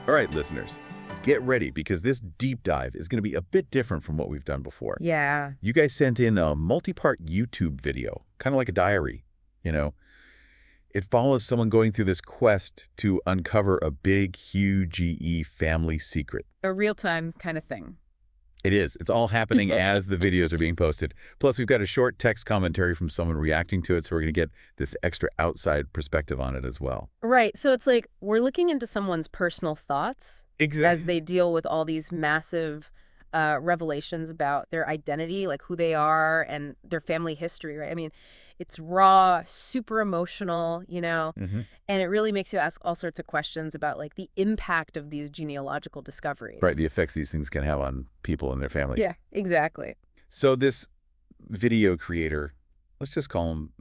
All right, listeners, get ready because this deep dive is going to be a bit different from what we've done before. Yeah. You guys sent in a multi-part YouTube video, kind of like a diary, you know. It follows someone going through this quest to uncover a big, huge GE family secret. A real-time kind of thing. It is. It's all happening as the videos are being posted. Plus, we've got a short text commentary from someone reacting to it, so we're going to get this extra outside perspective on it as well. Right. So it's like we're looking into someone's personal thoughts as they deal with all these massive revelations about their identity, like who they are and their family history, right? I mean, it's raw, super emotional, Mm-hmm. and it really makes you ask all sorts of questions about like the impact of these genealogical discoveries. Right, the effects these things can have on people and their families. Yeah, exactly. So this video creator, let's just call him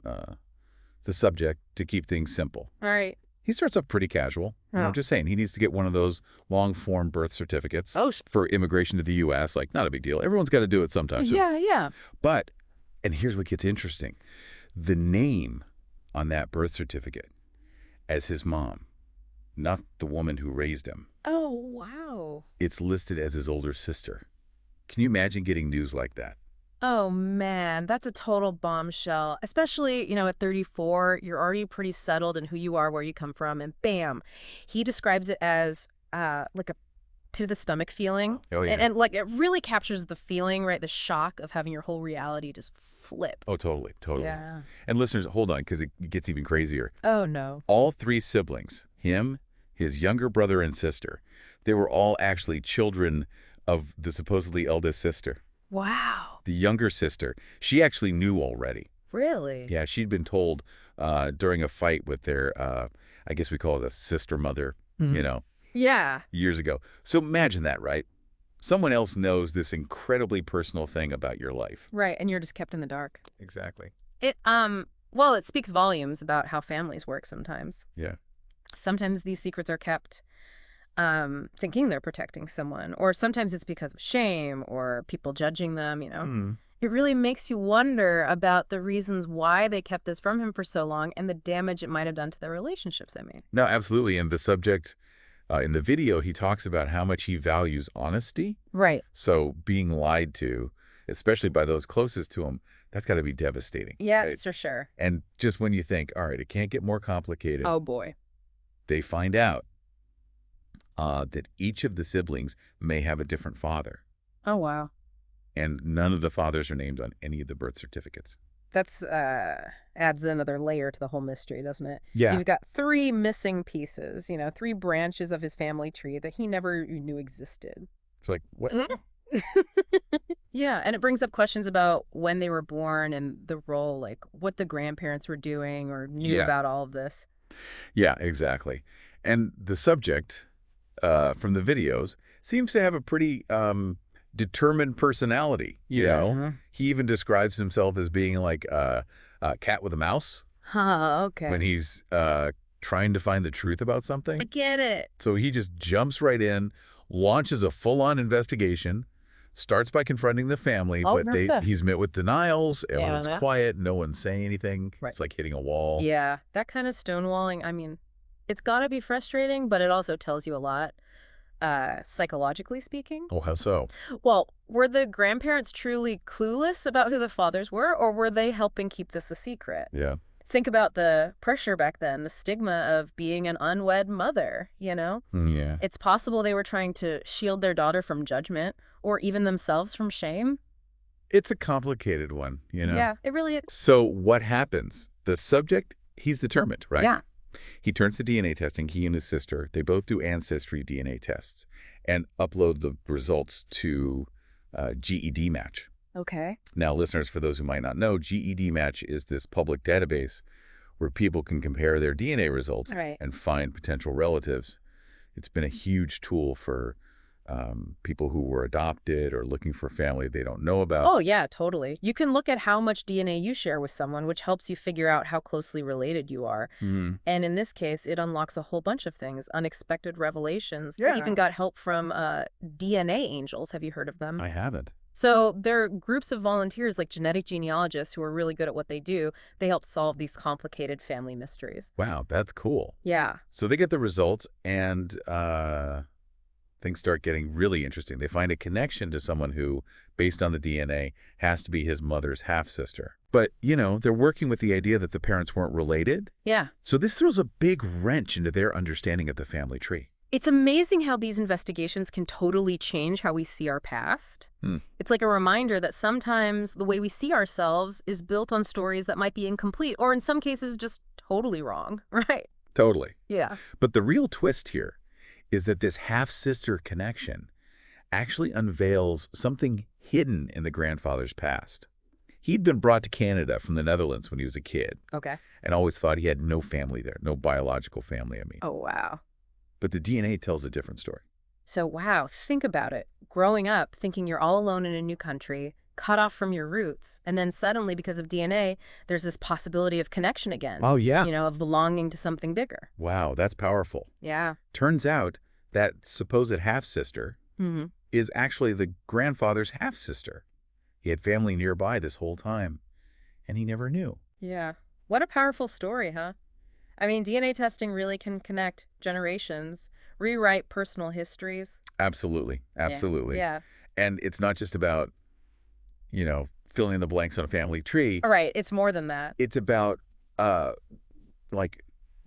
the subject to keep things simple. All right. He starts off pretty casual. Oh. Just saying, he needs to get one of those long-form birth certificates for immigration to the U.S. Like, not a big deal. Everyone's got to do it sometimes. Yeah. But, and here's what gets interesting. The name on that birth certificate as his mom, not the woman who raised him. Oh, wow. It's listed as his older sister. Can you imagine getting news like that? Oh, man, that's a total bombshell. Especially, at 34, you're already pretty settled in who you are, where you come from, and bam, he describes it as like a pit of the stomach feeling. Oh, yeah. And like it really captures the feeling, right? The shock of having your whole reality just flipped. Oh, totally. Yeah. And listeners, hold on, because it gets even crazier. Oh, no. All three siblings, him, his younger brother and sister, they were all actually children of the supposedly eldest sister. Wow. The younger sister, she actually knew already. Really? Yeah, she'd been told during a fight with their, I guess we call it a sister mother, Yeah. years ago. So imagine that, right? Someone else knows this incredibly personal thing about your life. Right, and you're just kept in the dark. Exactly. Well, it speaks volumes about how families work sometimes. Yeah. Sometimes these secrets are kept thinking they're protecting someone, or sometimes it's because of shame or people judging them, It really makes you wonder about the reasons why they kept this from him for so long and the damage it might have done to their relationships, No, absolutely. And the subject in the video, he talks about how much he values honesty. Right. So being lied to, especially by those closest to him, that's got to be devastating. Yes, right? for sure. And just when you think, all right, it can't get more complicated, Oh, boy. they find out that each of the siblings may have a different father. Oh, wow. And none of the fathers are named on any of the birth certificates. That's adds another layer to the whole mystery, doesn't it? Yeah. You've got three missing pieces, three branches of his family tree that he never knew existed. It's like, what? Yeah, and it brings up questions about when they were born and the role, like what the grandparents were doing or knew about all of this. Yeah, exactly. And the subject from the videos seems to have a pretty determined personality. You know, he even describes himself as being like a cat with a mouse. Okay. When he's trying to find the truth about something. I get it. So he just jumps right in, launches a full-on investigation, starts by confronting the family, but he's met with denials. Everyone's quiet. No one's saying anything. Right. It's like hitting a wall. Yeah, that kind of stonewalling, I mean, it's got to be frustrating, but it also tells you a lot, psychologically speaking. Oh, how so? Well, were the grandparents truly clueless about who the fathers were, or were they helping keep this a secret? Yeah. Think about the pressure back then, the stigma of being an unwed mother, Yeah. It's possible they were trying to shield their daughter from judgment or even themselves from shame. It's a complicated one, Yeah, it really is. So what happens? The subject, he's determined, right? Yeah. He turns to DNA testing, he and his sister. They both do ancestry DNA tests and upload the results to GED Match. Okay. Now, listeners, for those who might not know, GED Match is this public database where people can compare their DNA results and find potential relatives. It's been a huge tool for people who were adopted or looking for family they don't know about. Oh, yeah, totally. You can look at how much DNA you share with someone, which helps you figure out how closely related you are. Mm-hmm. And in this case, it unlocks a whole bunch of things, unexpected revelations. Yeah. I even got help from DNA angels. Have you heard of them? I haven't. So they're groups of volunteers like genetic genealogists who are really good at what they do. They help solve these complicated family mysteries. Wow, that's cool. Yeah. So they get the results, and things start getting really interesting. They find a connection to someone who, based on the DNA, has to be his mother's half-sister. But, they're working with the idea that the parents weren't related. Yeah. So this throws a big wrench into their understanding of the family tree. It's amazing how these investigations can totally change how we see our past. It's like a reminder that sometimes the way we see ourselves is built on stories that might be incomplete, or in some cases just totally wrong, right? Totally. Yeah. But the real twist here is that this half-sister connection actually unveils something hidden in the grandfather's past. He'd been brought to Canada from the Netherlands when he was a kid. Okay. And always thought he had no family there, no biological family, I mean. Oh, wow. But the DNA tells a different story. So, wow, think about it. Growing up, thinking you're all alone in a new country, cut off from your roots, and then suddenly, because of DNA, there's this possibility of connection again. Oh, yeah. Of belonging to something bigger. Wow, that's powerful. Yeah. Turns out that supposed half-sister is actually the grandfather's half-sister. He had family nearby this whole time, and he never knew. Yeah. What a powerful story, huh? I mean, DNA testing really can connect generations, rewrite personal histories. Absolutely. Absolutely. Yeah. And it's not just about, filling in the blanks on a family tree. All right. It's more than that. It's about,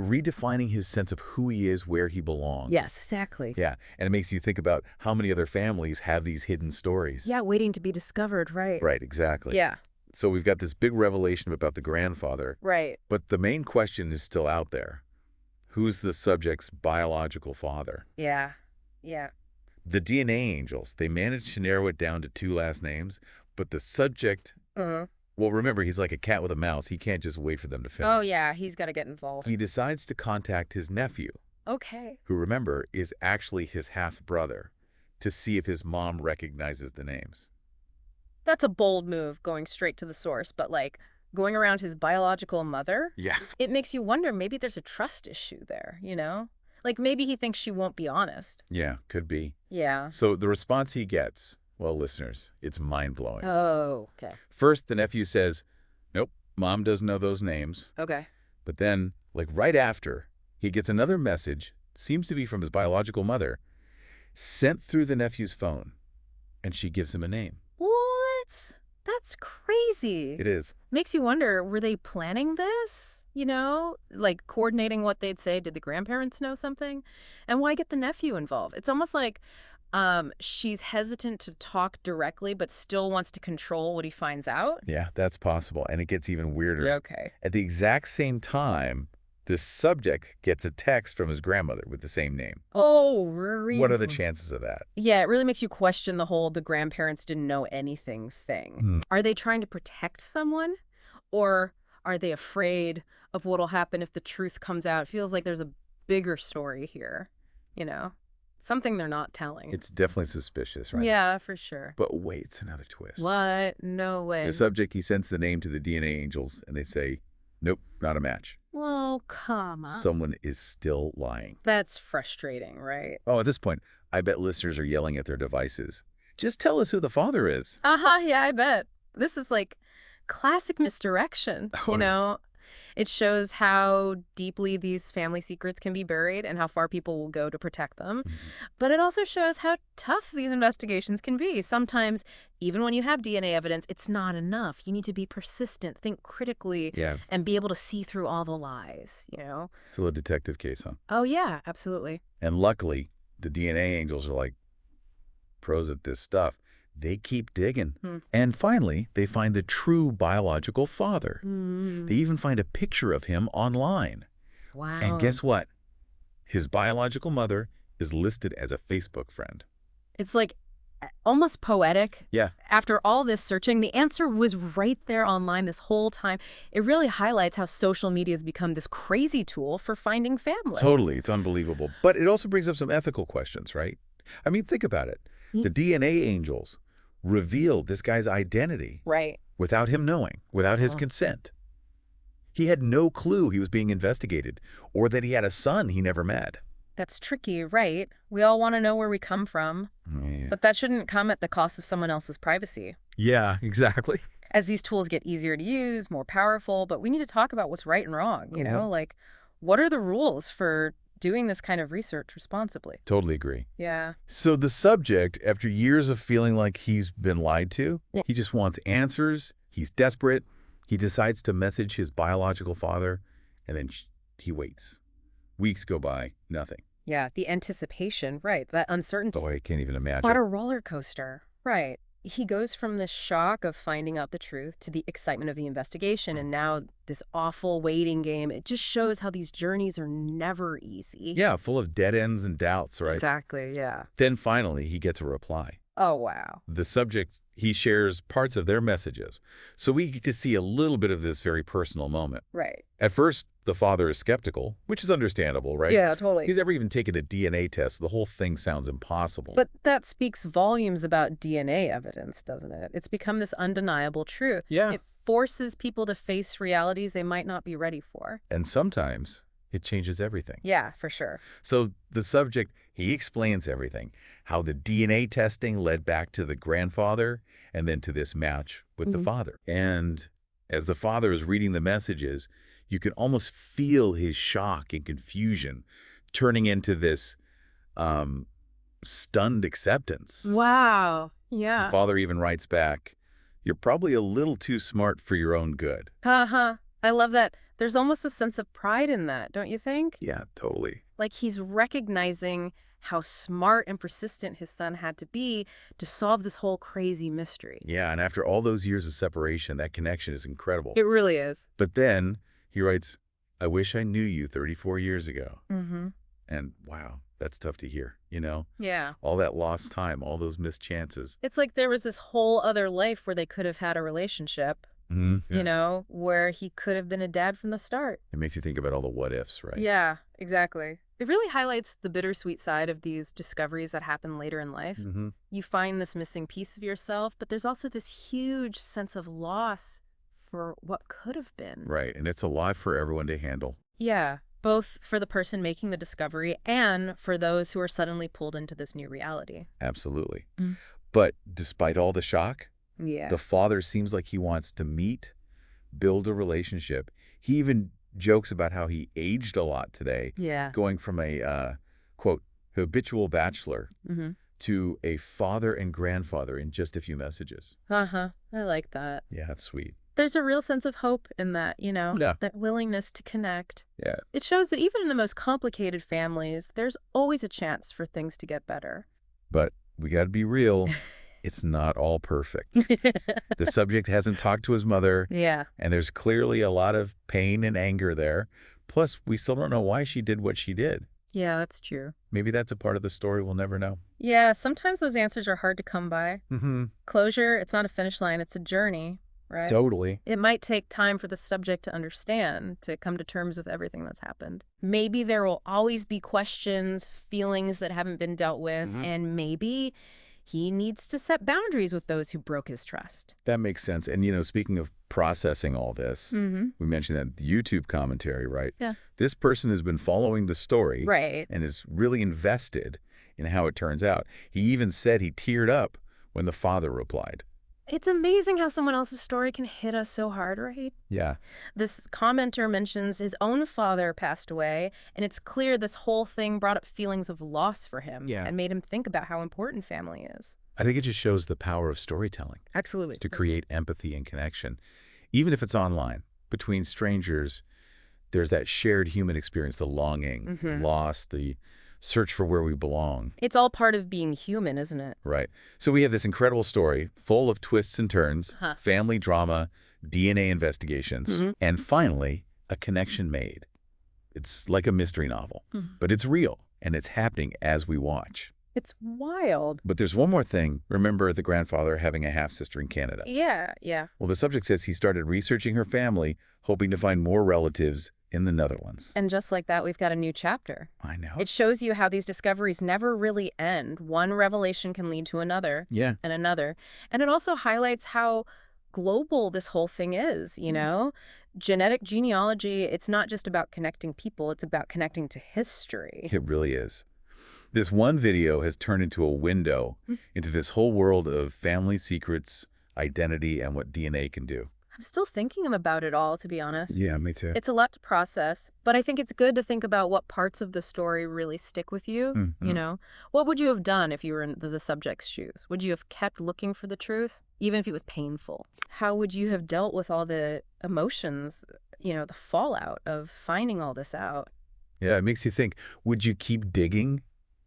redefining his sense of who he is, where he belongs. Yes, exactly. Yeah. And it makes you think about how many other families have these hidden stories. Yeah, waiting to be discovered, right? Right, exactly. Yeah. So we've got this big revelation about the grandfather. Right. But the main question is still out there. Who's the subject's biological father? Yeah. Yeah. The DNA angels, they managed to narrow it down to 2 last names, but the subject, well, remember, he's like a cat with a mouse. He can't just wait for them to finish. Oh, yeah, he's got to get involved. He decides to contact his nephew, okay, who, remember, is actually his half-brother, to see if his mom recognizes the names. That's a bold move, going straight to the source, but going around his biological mother? Yeah. It makes you wonder, maybe there's a trust issue there, maybe he thinks she won't be honest. Yeah, could be. Yeah. So the response he gets, well, listeners, it's mind-blowing. Oh, okay. First, the nephew says, nope, mom doesn't know those names. Okay. But then, right after, he gets another message, seems to be from his biological mother, sent through the nephew's phone, and she gives him a name. What? That's crazy. It is. Makes you wonder, were they planning this? Coordinating what they'd say? Did the grandparents know something? And why get the nephew involved? It's almost like she's hesitant to talk directly, but still wants to control what he finds out. Yeah, that's possible. And it gets even weirder. Okay. At the exact same time, the subject gets a text from his grandmother with the same name. Oh, really? What are the chances of that? Yeah, it really makes you question the whole the grandparents didn't know anything thing. Are they trying to protect someone? Or are they afraid of what'll happen if the truth comes out? It feels like there's a bigger story here, something they're not telling. It's definitely suspicious, right? Yeah, for sure. But wait, it's another twist. What? No way. The subject, he sends the name to the DNA angels, and they say, nope, not a match. Well, come on. Someone is still lying. That's frustrating, right? Oh, at this point, I bet listeners are yelling at their devices. Just tell us who the father is. Yeah, I bet. This is classic misdirection, It shows how deeply these family secrets can be buried and how far people will go to protect them. But it also shows how tough these investigations can be. Sometimes, even when you have DNA evidence, it's not enough. You need to be persistent, think critically, and be able to see through all the lies, It's a little detective case, huh? Oh, yeah, absolutely. And luckily, the DNA angels are pros at this stuff. They keep digging. And finally, they find the true biological father. They even find a picture of him online. Wow. And guess what? His biological mother is listed as a Facebook friend. It's almost poetic. Yeah. After all this searching, the answer was right there online this whole time. It really highlights how social media has become this crazy tool for finding family. Totally. It's unbelievable. But it also brings up some ethical questions, right? I mean, think about it. The DNA angels revealed this guy's identity. Right. Without him knowing, without his consent. He had no clue he was being investigated or that he had a son he never met. That's tricky, right? We all want to know where we come from, but that shouldn't come at the cost of someone else's privacy. Yeah, exactly. As these tools get easier to use, more powerful, but we need to talk about what's right and wrong, what are the rules for doing this kind of research responsibly. Totally agree. Yeah. So the subject, after years of feeling like he's been lied to, Yeah. he just wants answers. He's desperate. He decides to message his biological father, and then he waits. Weeks go by, nothing. Yeah, the anticipation, right, that uncertainty. Boy, I can't even imagine. What a roller coaster. Right. He goes from the shock of finding out the truth to the excitement of the investigation, and now this awful waiting game. It just shows how these journeys are never easy. Yeah, full of dead ends and doubts, right? Exactly, yeah. Then finally, he gets a reply. Oh, wow. The subject, he shares parts of their messages. So we get to see a little bit of this very personal moment. Right. At first, the father is skeptical, which is understandable, right? Yeah, totally. He's never even taken a DNA test. The whole thing sounds impossible. But that speaks volumes about DNA evidence, doesn't it? It's become this undeniable truth. Yeah. It forces people to face realities they might not be ready for. And sometimes it changes everything. Yeah, for sure. So the subject, he explains everything, how the DNA testing led back to the grandfather and then to this match with the father. And as the father is reading the messages, you can almost feel his shock and confusion turning into this stunned acceptance. Wow. The Yeah. father even writes back, "You're probably a little too smart for your own good." Uh-huh. I love that. There's almost a sense of pride in that, don't you think? Yeah, totally. Like he's recognizing how smart and persistent his son had to be to solve this whole crazy mystery. Yeah, and after all those years of separation, that connection is incredible. It really is. But then he writes, "I wish I knew you 34 years ago." Mm-hmm. And wow, that's tough to hear, you know? Yeah. All that lost time, all those missed chances. It's like there was this whole other life where they could have had a relationship, you know, where he could have been a dad from the start. It makes you think about all the what ifs, right? Yeah, exactly. It really highlights the bittersweet side of these discoveries that happen later in life. You find this missing piece of yourself, but there's also this huge sense of loss for what could have been. Right, and it's a lot for everyone to handle. Yeah, both for the person making the discovery and for those who are suddenly pulled into this new reality. Absolutely. Mm. But despite all the shock, Yeah. the father seems like he wants to meet, build a relationship. He even jokes about how he aged a lot today, Yeah. going from a, quote, habitual bachelor Mm-hmm. to a father and grandfather in just a few messages. Uh-huh. I like that. Yeah, that's sweet. There's a real sense of hope in that, you know, Yeah. that willingness to connect. Yeah. It shows that even in the most complicated families, there's always a chance for things to get better. But we got to be real. It's not all perfect. The subject hasn't talked to his mother, Yeah. and there's clearly a lot of pain and anger there. Plus, we still don't know why she did what she did. Yeah, that's true. Maybe that's a part of the story we'll never know. Yeah, sometimes those answers are hard to come by. Mm-hmm. Closure, it's not a finish line, it's a journey, right? Totally. It might take time for the subject to understand, to come to terms with everything that's happened. Maybe there will always be questions, feelings that haven't been dealt with, and maybe he needs to set boundaries with those who broke his trust. That makes sense. And, you know, speaking of processing all this, we mentioned that YouTube commentary, right? Yeah. This person has been following the story Right. and is really invested in how it turns out. He even said he teared up when the father replied. It's amazing how someone else's story can hit us so hard, right? Yeah. This commenter mentions his own father passed away, and it's clear this whole thing brought up feelings of loss for him and made him think about how important family is. I think it just shows the power of storytelling Absolutely. to create empathy and connection. Even if it's online, between strangers, there's that shared human experience, the longing, loss, the search for where we belong. It's all part of being human, isn't it? Right. So we have this incredible story full of twists and turns, family drama, DNA investigations, and finally, a connection made. It's like a mystery novel, but it's real, and it's happening as we watch. It's wild. But there's one more thing. Remember the grandfather having a half-sister in Canada? Yeah, yeah. Well, the subject says he started researching her family, hoping to find more relatives in the Netherlands. And just like that, we've got a new chapter. I know. It shows you how these discoveries never really end. One revelation can lead to another Yeah. and another. And it also highlights how global this whole thing is, you know? Genetic genealogy, it's not just about connecting people, it's about connecting to history. It really is. This one video has turned into a window into this whole world of family secrets, identity, and what DNA can do. I'm still thinking about it all, to be honest. Yeah, me too. It's a lot to process, but I think it's good to think about what parts of the story really stick with you, you Mm-hmm. know? What would you have done if you were in the subject's shoes? Would you have kept looking for the truth, even if it was painful? How would you have dealt with all the emotions, the fallout of finding all this out? Yeah, it makes you think, would you keep digging,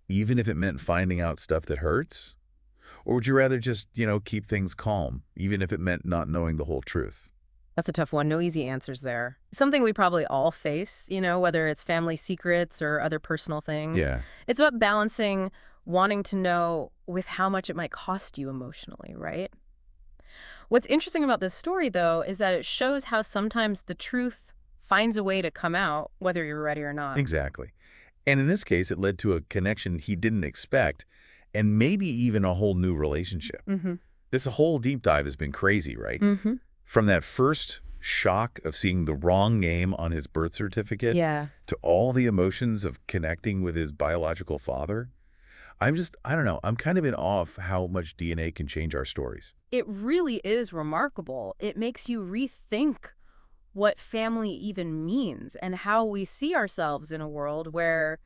even if it meant finding out stuff that hurts? Or would you rather just, keep things calm, even if it meant not knowing the whole truth? That's a tough one. No easy answers there. Something we probably all face, whether it's family secrets or other personal things. Yeah. It's about balancing wanting to know with how much it might cost you emotionally, right? What's interesting about this story, though, is that it shows how sometimes the truth finds a way to come out, whether you're ready or not. Exactly. And in this case, it led to a connection he didn't expect, and maybe even a whole new relationship. Mm-hmm. This whole deep dive has been crazy, right? Mm-hmm. From that first shock of seeing the wrong name on his birth certificate Yeah. to all the emotions of connecting with his biological father. I don't know, I'm kind of in awe of how much DNA can change our stories. It really is remarkable. It makes you rethink what family even means and how we see ourselves in a world where,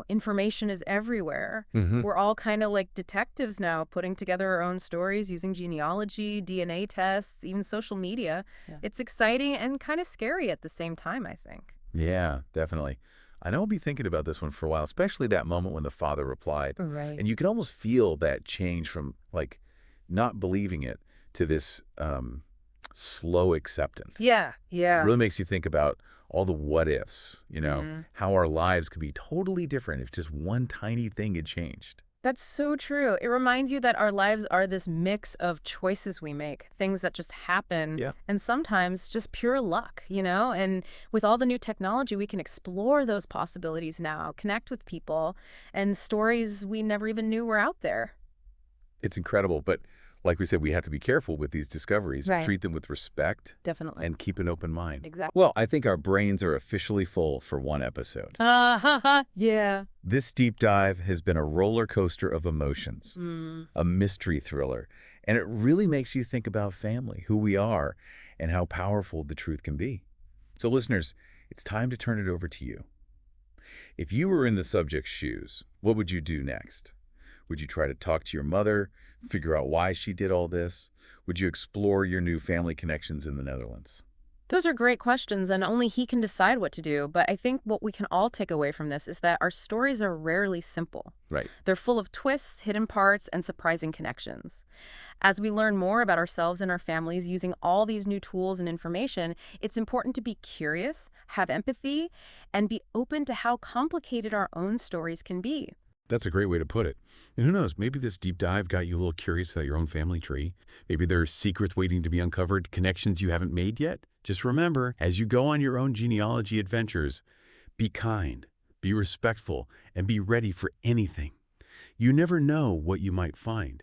information is everywhere. Hmm. We're all kind of like detectives now, putting together our own stories using genealogy, DNA tests, even social media. Yeah. It's exciting and kind of scary at the same time, I think. Yeah, definitely. I know I'll be thinking about this one for a while, especially that moment when the father replied. Right. And you can almost feel that change from, like, not believing it to this slow acceptance. Yeah, It yeah. really makes you think about all the what ifs, Mhm. how our lives could be totally different if just one tiny thing had changed. That's so true. It reminds you that our lives are this mix of choices we make, things that just happen, Yeah. and sometimes just pure luck. And with all the new technology, we can explore those possibilities now, connect with people, and stories we never even knew were out there. It's incredible, but like we said, we have to be careful with these discoveries, Right. treat them with respect, Definitely. and keep an open mind. Exactly. Well, I think our brains are officially full for one episode. Yeah. This deep dive has been a roller coaster of emotions, Mm. a mystery thriller, and it really makes you think about family, who we are, and how powerful the truth can be. So listeners, it's time to turn it over to you. If you were in the subject's shoes, what would you do next? Would you try to talk to your mother, figure out why she did all this? Would you explore your new family connections in the Netherlands? Those are great questions, and only he can decide what to do. But I think what we can all take away from this is that our stories are rarely simple. Right. They're full of twists, hidden parts, and surprising connections. As we learn more about ourselves and our families using all these new tools and information, it's important to be curious, have empathy, and be open to how complicated our own stories can be. That's a great way to put it. And who knows, maybe this deep dive got you a little curious about your own family tree. Maybe there are secrets waiting to be uncovered, connections you haven't made yet. Just remember, as you go on your own genealogy adventures, be kind, be respectful, and be ready for anything. You never know what you might find.